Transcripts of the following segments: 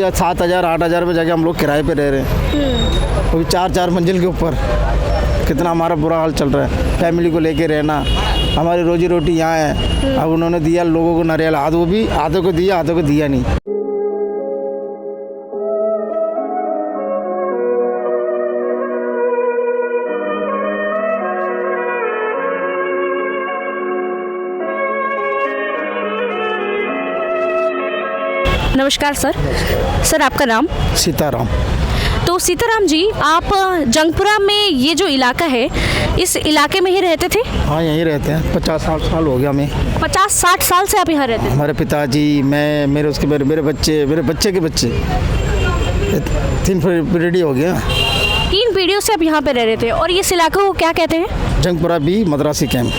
7,000 8,000 पे जाके हम लोग किराए पे रह रहे हैं, वो भी 4-4 मंजिल के ऊपर। कितना हमारा बुरा हाल चल रहा है, फैमिली को लेके रहना, हमारी रोजी रोटी यहाँ है। अब उन्होंने दिया लोगों को नारियल, वो भी आधों को दिया, आधों को दिया नहीं। नमस्कार सर, आपका नाम? सीताराम। तो सीताराम जी, आप जंगपुरा में ये जो इलाका है, इस इलाके में ही रहते थे? हाँ, यहीं रहते हैं, 50-60 साल हो गया हमें। 50-60 साल से आप यहाँ रहते हैं? हमारे पिताजी, मैं, मेरे बच्चे के बच्चे, 3 पीढ़ी हो गया। 3 पीढ़ियों से आप यहाँ पे रह रहे थे। और इस इलाके को क्या कहते हैं? Jangpura B Madrasi camp.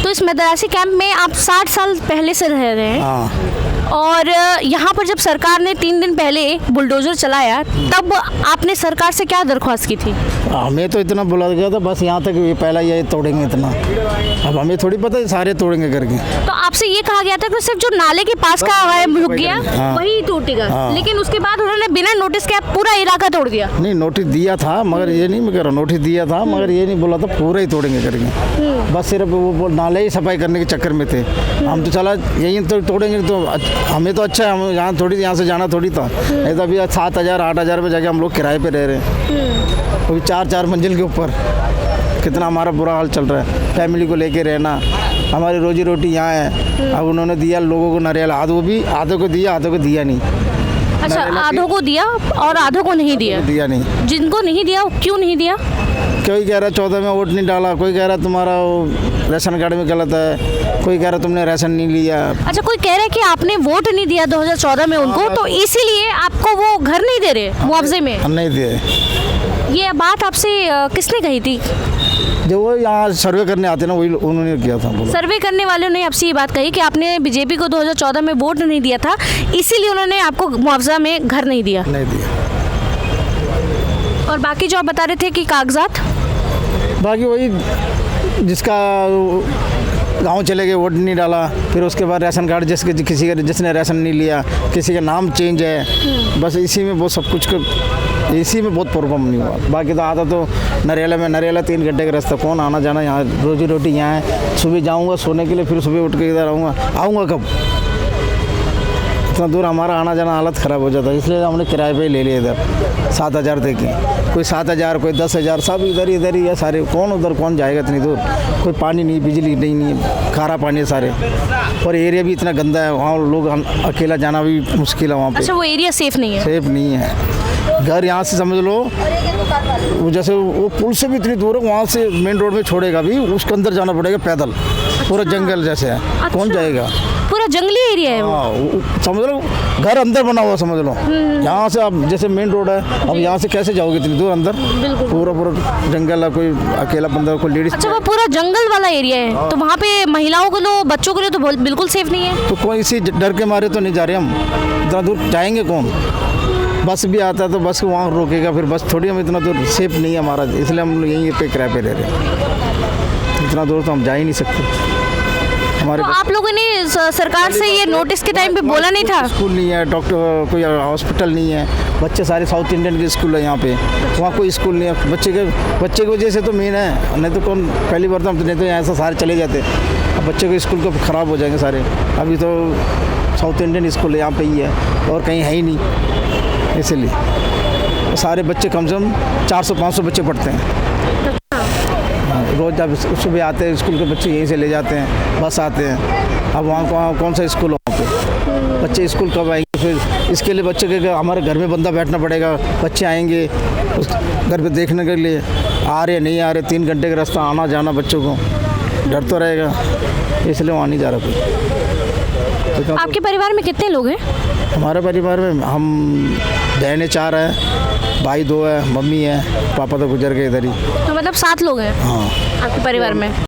तो इस मद्रासी कैंप में आप 60 साल पहले से रह रहे हैं? हाँ। और यहाँ पर जब सरकार ने 3 दिन पहले बुलडोजर चलाया, तब आपने सरकार से क्या दरख्वास्त की थी? हमें तो इतना बोला गया था बस यहाँ तक, ये पहला ये तोड़ेंगे इतना। अब हमें थोड़ी पता है सारे तोड़ेंगे करके। तो आपसे ये कहा गया था कि सिर्फ जो नाले के पास का रुक गया, हाँ, वही टूटेगा। हाँ। लेकिन उसके बाद उन्होंने बिना नोटिस के पूरा इलाका तोड़ दिया। नहीं, नोटिस दिया था, मगर ये नहीं मैं कह रहा, नोटिस दिया था मगर ये नहीं बोला था पूरा ही तोड़ेंगे करके। बस सिर्फ वो नाले ही सफाई करने के चक्कर में थे। हम तो चला यही तो तोड़ेंगे, तो हमें तो अच्छा है, हम यहाँ थोड़ी यहाँ से जाना थोड़ी था। नहीं तो अभी 7,000 8,000 पे जाके हम लोग किराए पे रह रहे हैं, वो भी 4-4 मंजिल के ऊपर। कितना हमारा बुरा हाल चल रहा है, फैमिली को लेके रहना, हमारी रोजी रोटी यहाँ है। अब उन्होंने दिया लोगों को नारियल, वो भी आधों को दिया, आधों को दिया नहीं। अच्छा, आधों को दिया और आधों को नहीं दिया नहीं। जिनको नहीं दिया, क्यों नहीं दिया? कोई कह रहा 14 में वोट नहीं डाला, कोई कह रहा तुम्हारा राशन कार्ड में गलत है, कोई कह रहा तुमने राशन नहीं लिया। अच्छा, कोई कह रहा है कि आपने वोट नहीं दिया 2014 में उनको, तो इसीलिए आपको वो घर नहीं दे रहे मुआवजे में? नहीं दिए। ये बात आपसे किसने कही थी? जो वो यहाँ सर्वे करने आते ना, वही उन्होंने किया था। सर्वे करने वालों ने आपसे ये बात कही कि आपने बीजेपी को 2014 में वोट नहीं दिया था, इसीलिए उन्होंने आपको मुआवजा में घर नहीं दिया? नहीं दिया। और बाकी जो आप बता रहे थे कि कागजात, बाकी वही जिसका गांव चले गए, वोट नहीं डाला, फिर उसके बाद राशन कार्ड जिसने राशन नहीं लिया, किसी का नाम चेंज है, बस इसी में बहुत सब कुछ इसी में बहुत प्रॉब्लम नहीं हुआ। बाकी तो आता तो नरेला 3 घंटे का रास्ता, कौन आना जाना, यहाँ रोजी रोटी यहाँ है। सुबह जाऊँगा सोने के लिए, फिर सुबह उठ के इधर आऊँगा कब? इतना दूर हमारा आना जाना हालत ख़राब हो जाता है, इसलिए हमने किराए पे ही ले लिया इधर। 7,000 देके, कोई 7,000, कोई 10,000, सब इधर ही है सारे। कौन जाएगा इतनी दूर? कोई पानी नहीं, बिजली नहीं है, खारा पानी है सारे, और एरिया भी इतना गंदा है, वहाँ लोग अकेला जाना भी मुश्किल है वहाँ पे। अच्छा, वो एरिया सेफ नहीं है? सेफ नहीं है। घर यहाँ से समझ लो, वो जैसे वो पुल से भी इतनी दूर है, वहाँ से मेन रोड में छोड़ेगा भी, उसके अंदर जाना पड़ेगा पैदल। पूरा जंगल जैसे है। अच्छा। कौन जाएगा? पूरा जंगली एरिया है वो। हाँ, समझ लो घर अंदर बना हुआ, समझ लो। यहाँ से आप जैसे मेन रोड है, अब यहाँ से कैसे जाओगे इतनी दूर अंदर? पूरा जंगल है, कोई अकेला बंदा, कोई लेडीज। अच्छा, वो पूरा जंगल वाला एरिया है, तो वहाँ पे महिलाओं को, तो बच्चों के लिए तो बिल्कुल सेफ नहीं है। तो कोई इसी डर के मारे तो नहीं जा रहे हम, इतना दूर जाएंगे कौन? बस भी आता है तो बस को वहाँ रोकेगा, फिर बस थोड़ी, हम इतना दूर सेफ नहीं है हमारा, इसलिए हम यहीं पे किराए पे रह रहे हैं। इतना दूर तो हम जा ही नहीं सकते। हमारे तो आप लोगों ने सरकार से ये नोटिस के टाइम पे बोला नहीं था? स्कूल नहीं है, डॉक्टर कोई हॉस्पिटल नहीं है, बच्चे सारे साउथ इंडियन के स्कूल है यहाँ पे, वहाँ कोई स्कूल नहीं है। बच्चे की वजह से तो मेन है, नहीं तो कौन पहली बार तो नहीं तो यहाँ से सारे चले जाते। अब बच्चे के स्कूल को ख़राब हो जाएंगे सारे। अभी तो साउथ इंडियन स्कूल यहाँ पे ही है और कहीं है ही नहीं, इसलिए सारे बच्चे कम से कम 400-500 बच्चे पढ़ते हैं रोज़। जब सुबह आते हैं स्कूल के बच्चे यहीं से ले जाते हैं, बस आते हैं। अब वहाँ कौन सा स्कूल वहाँ पे? बच्चे स्कूल कब आएंगे? फिर इसके लिए बच्चे के हमारे घर में बंदा बैठना पड़ेगा, बच्चे आएंगे उस घर पे देखने के लिए, आ रहे नहीं आ रहे, 3 घंटे का रास्ता आना जाना, बच्चों को डर तो रहेगा, इसलिए वहाँ नहीं जा रहा कोई। आपके परिवार में कितने लोग हैं? हमारे परिवार में हम बहनें 4 हैं, भाई 2 है, मम्मी है, पापा तो गुजर गए इधर ही। तो मतलब 7 लोग हैं? हाँ, आपके परिवार में?